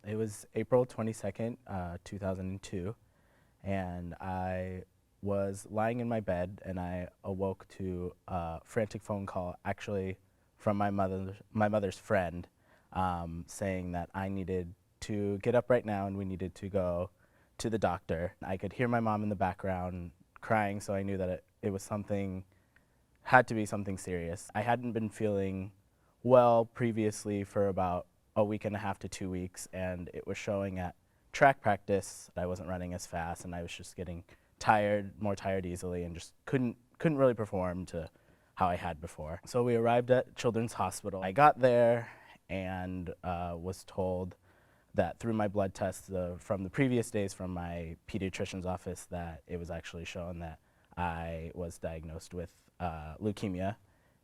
It was April 22nd, 2002, and I was lying in my bed and I awoke to a frantic phone call, actually from my mother's friend, saying that I needed to get up right now and we needed to go to the doctor. I could hear my mom in the background crying, so I knew that it was something, had to be something serious. I hadn't been feeling well previously for about a week and a half to 2 weeks, and it was showing at track practice. I wasn't running as fast, and I was just getting tired, more tired easily, and just couldn't really perform to how I had before. So we arrived at Children's Hospital. I got there and was told that through my blood tests from the previous days from my pediatrician's office that it was actually shown that I was diagnosed with leukemia,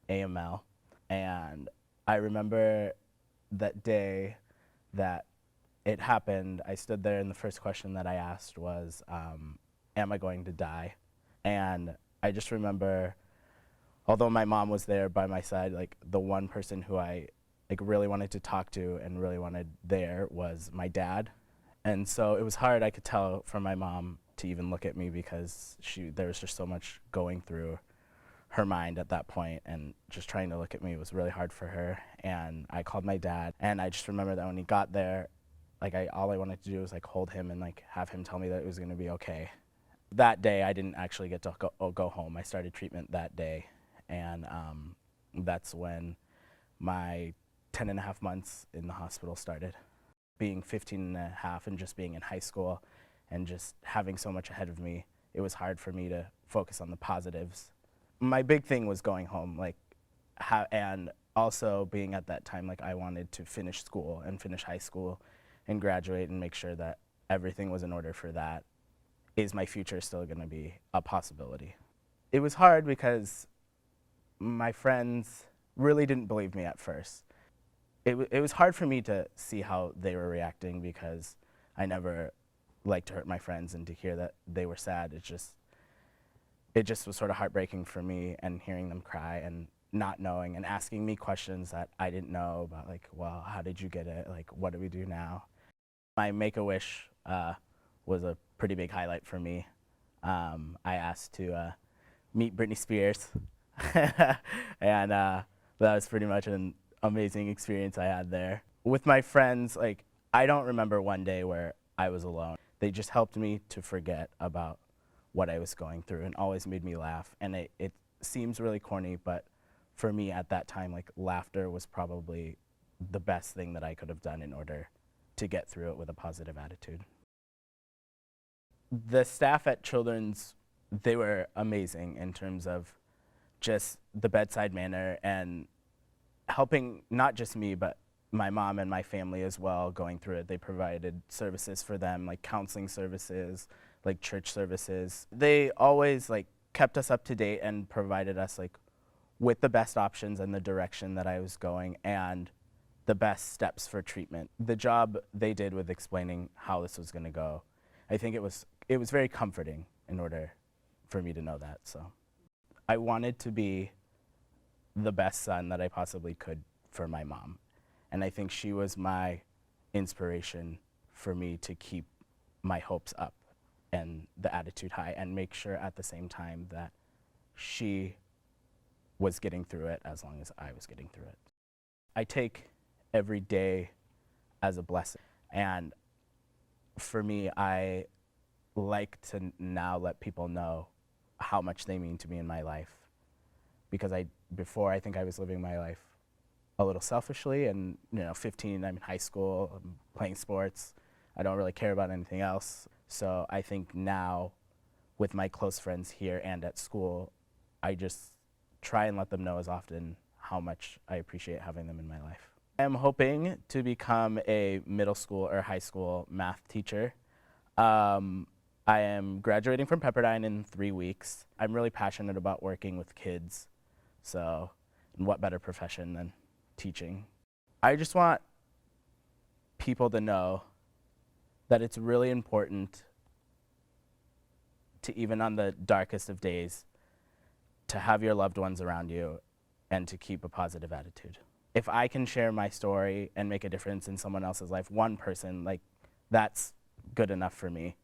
AML, and I remember that day that it happened, I stood there and the first question that I asked was, am I going to die? And I just remember, although my mom was there by my side, like the one person who I really wanted to talk to and really wanted there was my dad. And so it was hard, I could tell, for my mom to even look at me because there was just so much going through her mind at that point, and just trying to look at me was really hard for her. And I called my dad, and I just remember that when he got there, all I wanted to do was hold him and have him tell me that it was going to be okay. That day I didn't actually get to go home. I started treatment that day, and that's when my 10.5 months in the hospital started. Being 15.5 and just being in high school and just having so much ahead of me, it was hard for me to focus on the positives. My big thing was going home, and also being at that time, I wanted to finish school and finish high school and graduate and make sure that everything was in order for that. Is my future still going to be a possibility? It was hard because my friends really didn't believe me at first. It was hard for me to see how they were reacting because I never liked to hurt my friends, and to hear that they were sad, it just was sort of heartbreaking for me, and hearing them cry and not knowing and asking me questions that I didn't know about, well, how did you get it? What do we do now? My Make-A-Wish was a pretty big highlight for me. I asked to meet Britney Spears, and that was pretty much an amazing experience I had there. With my friends, I don't remember one day where I was alone. They just helped me to forget about what I was going through and always made me laugh. And it seems really corny, but for me at that time, laughter was probably the best thing that I could have done in order to get through it with a positive attitude. The staff at Children's, they were amazing in terms of just the bedside manner and helping not just me, but my mom and my family as well going through it. They provided services for them, counseling services, church services. They always kept us up to date and provided us with the best options and the direction that I was going and the best steps for treatment. The job they did with explaining how this was going to go, I think it was very comforting in order for me to know that. So I wanted to be the best son that I possibly could for my mom. And I think she was my inspiration for me to keep my hopes up and the attitude high, and make sure at the same time that she was getting through it as long as I was getting through it. I take every day as a blessing, and for me, I like to now let people know how much they mean to me in my life, because before I think I was living my life a little selfishly, and 15, I'm in high school, I'm playing sports, I don't really care about anything else. So I think now, with my close friends here and at school, I just try and let them know as often how much I appreciate having them in my life. I'm hoping to become a middle school or high school math teacher. I am graduating from Pepperdine in 3 weeks. I'm really passionate about working with kids, so and what better profession than teaching? I just want people to know that it's really important to, even on the darkest of days, to have your loved ones around you and to keep a positive attitude. if I can share my story and make a difference in someone else's life, one person, like, that's good enough for me.